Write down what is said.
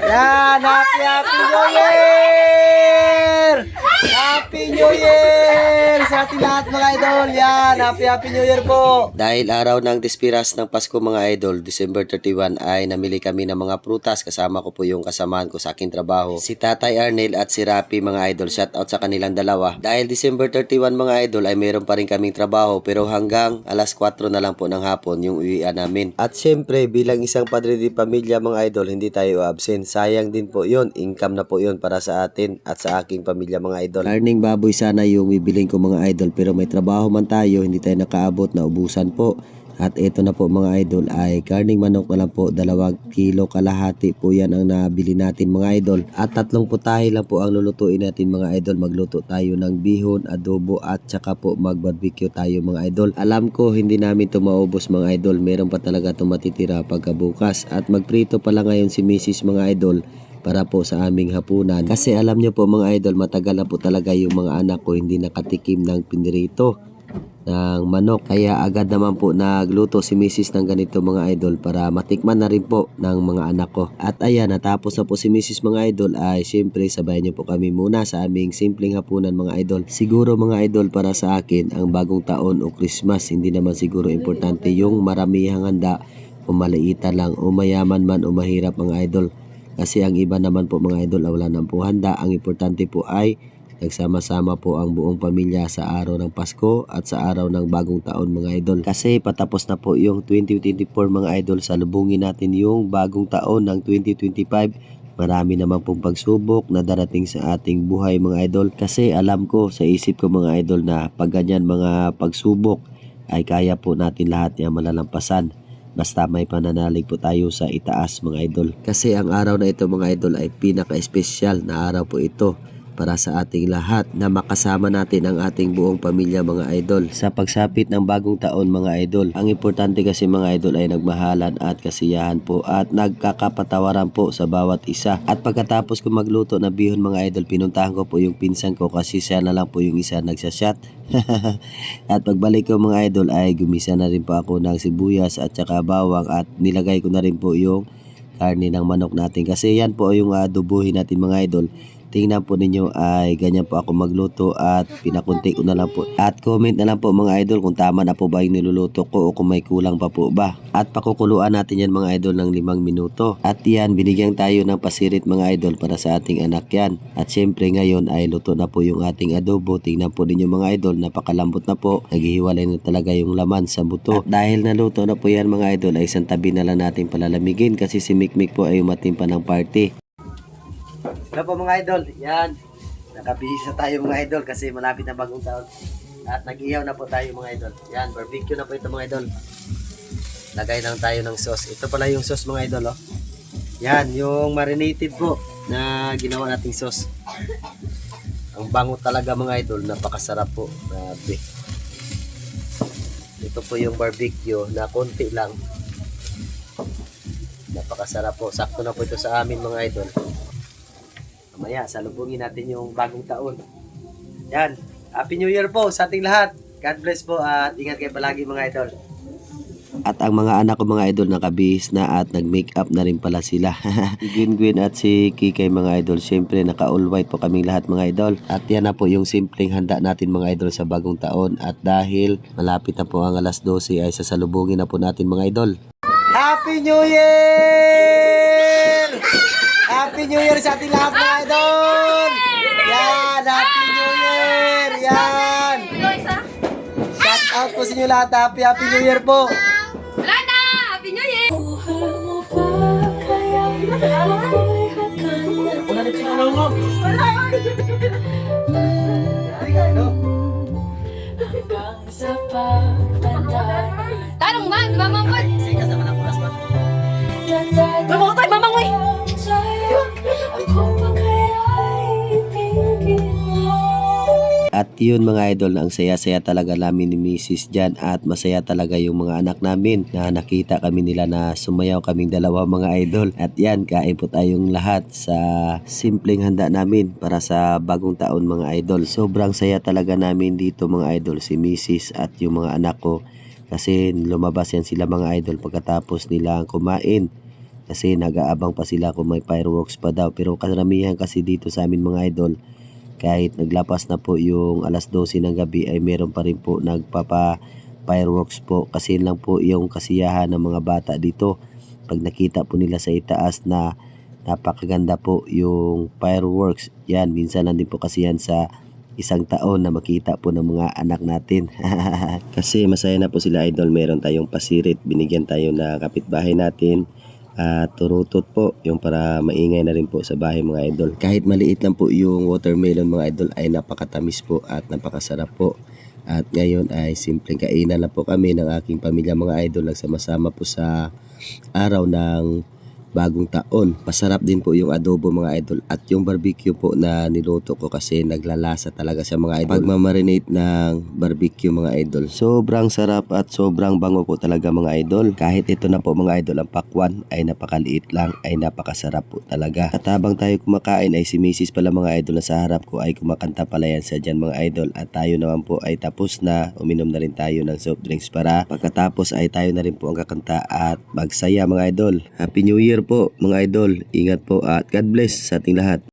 Yan, happy New Year! Happy New Year sa ating lahat mga idol. Yan, happy New Year po. Dahil araw ng Despiras ng Pasko mga idol, December 31 ay namili kami ng mga prutas. Kasama ko po yung kasamaan ko sa aking trabaho, si Tatay Arnel at si Rapi mga idol. Shout out sa kanilang dalawa. Dahil December 31 mga idol ay mayroon pa rin kaming trabaho, pero hanggang alas 4 na lang po ng hapon yung uwian namin. At syempre bilang isang padre di pamilya mga idol, hindi tayo absent. Sayang din po yun, income na po yun para sa atin at sa aking pamilya mga idol. Karning baboy sana yung bibiling ko mga idol, pero may trabaho man tayo, hindi tayo nakaabot na ubusan po. At ito na po mga idol ay karning manok na lang po, 2 kilo kalahati po yan ang nabili natin mga idol. At 3 putahe lang po ang lulutuin natin mga idol. Magluto tayo ng bihon, adobo at saka po mag-barbecue tayo mga idol. Alam ko hindi namin ito maubos mga idol, meron pa talaga ito matitira pagkabukas. At magprito pala ngayon si Mrs. mga idol para po sa aming hapunan. Kasi alam nyo po mga idol, matagal na po talaga yung mga anak ko hindi nakatikim ng pinirito ng manok. Kaya agad naman po nagluto si Mrs. ng ganito mga idol para matikman na rin po ng mga anak ko. At ayan, natapos na po si Mrs. mga idol ay syempre sabayan nyo po kami muna sa aming simpleng hapunan mga idol. Siguro mga idol para sa akin ang bagong taon o Christmas, hindi naman siguro importante yung maramihang handa o maliitan lang o mayaman man o mahirap mga idol. Kasi ang iba naman po mga idol wala nang po handa. Ang importante po ay nagsama-sama po ang buong pamilya sa araw ng Pasko at sa araw ng bagong taon mga idol. Kasi patapos na po yung 2024 mga idol, salubungin natin yung bagong taon ng 2025. Marami naman pong pagsubok na darating sa ating buhay mga idol. Kasi alam ko sa isip ko mga idol na pag ganyan mga pagsubok ay kaya po natin lahat yan malalampasan. Basta may pananalig po tayo sa itaas mga idol. Kasi ang araw na ito mga idol ay pinaka-espesyal na araw po ito para sa ating lahat na makasama natin ang ating buong pamilya mga idol sa pagsapit ng bagong taon mga idol. Ang importante kasi mga idol ay nagmahalan at kasiyahan po at nagkakapatawaran po sa bawat isa. At pagkatapos ko magluto na bihon mga idol, pinuntahan ko po yung pinsan ko kasi siya na lang po yung isa nagsashot. At pagbalik ko mga idol ay gumisa na rin po ako ng sibuyas at saka bawang at nilagay ko na rin po yung karne ng manok natin. Kasi yan po yung adobohin natin mga idol. Tingnan po ninyo ay ganyan po ako magluto at pinakunti ko na lang po. At comment na lang po mga idol kung tama na po ba yung niluluto ko o kung may kulang pa po ba. At pakukuluan natin yan mga idol ng 5 minuto. At yan, binigyan tayo ng pasirit mga idol para sa ating anak yan. At syempre ngayon ay luto na po yung ating adobo. Tingnan po ninyo mga idol, napakalambot na po. Naghihiwalay na talaga yung laman sa buto. At dahil naluto na po yan mga idol ay isang tabi na lang natin palalamigin kasi si Mikmik po ay umating pa ng party. Hello po mga idol, yan, nakabihis na tayo mga idol kasi malapit na bagong taon at nag-ihaw na po tayo mga idol. Yan, barbecue na po ito mga idol. Lagay lang tayo ng sauce. Ito pala yung sauce mga idol oh. Yan, yung marinated po na ginawa nating sauce. Ang bango talaga mga idol, napakasarap po. Grabe. Ito po yung barbecue na konti lang. Napakasarap po, sakto na po ito sa amin mga idol. Mamaya, salubungin natin yung bagong taon. Yan. Happy New Year po sa ating lahat. God bless po at ingat kayo palagi mga idol. At ang mga anak ko mga idol nakabihis na at nag-makeup na rin pala sila. Si Gwyn at si Kikay mga idol. Siyempre naka-all white po kaming lahat mga idol. At yan na po yung simpleng handa natin mga idol sa bagong taon. At dahil malapit na po ang alas 12 ay sasalubungin na po natin mga idol. Happy New Year! Happy New Year sa ating lahat mga idol! Yan! Happy New Year! Yan! Shout out po sa inyo lahat. Happy New Year po! Wala na! Happy New Year! Tanong man, mamangkot! Mamangkot tayo, mamangoy! At yun mga idol, ang saya-saya talaga namin ni Mrs. dyan at masaya talaga yung mga anak namin na nakita kami nila na sumayaw kaming dalawa mga idol. At yan, kain po tayong lahat sa simpleng handa namin para sa bagong taon mga idol. Sobrang saya talaga namin dito mga idol, si Mrs. at yung mga anak ko. Kasi lumabas yan sila mga idol pagkatapos nila kumain. kasi nag-aabang pa sila kung may fireworks pa daw. Pero karamihan kasi dito sa amin mga idol, kahit naglapas na po yung alas 12 ng gabi ay meron pa rin po nagpapa fireworks po, kasi lang po yung kasiyahan ng mga bata dito pag nakita po nila sa itaas na napakaganda po yung fireworks. Yan, minsan lang din po kasi yan sa isang taon na makita po ng mga anak natin. Kasi masaya na po sila idol, meron tayong pasirit, binigyan tayo na kapitbahay natin at turutot po, yung para maingay na rin po sa bahay mga idol. Kahit maliit lang po yung watermelon mga idol ay napakatamis po at napakasarap po. At ngayon ay simpleng kainan lang po kami ng aking pamilya mga idol, nagsama-sama po sa araw ng bagong taon. Masarap din po yung adobo mga idol at yung barbecue po na niluto ko kasi naglalasa talaga sa mga idol. Pagmamarinate ng barbecue mga idol, sobrang sarap at sobrang bango po talaga mga idol. Kahit ito na po mga idol, ang pakwan ay napakaliit lang ay napakasarap po talaga. At habang tayo kumakain ay si Mrs. pala mga idol na sa harap ko ay kumakanta pala yan sa dyan mga idol. At tayo naman po ay tapos na, uminom na rin tayo ng soft drinks para pagkatapos ay tayo na rin po ang kakanta at magsaya mga idol. Happy New Year po mga idol, ingat po at God bless sa ating lahat.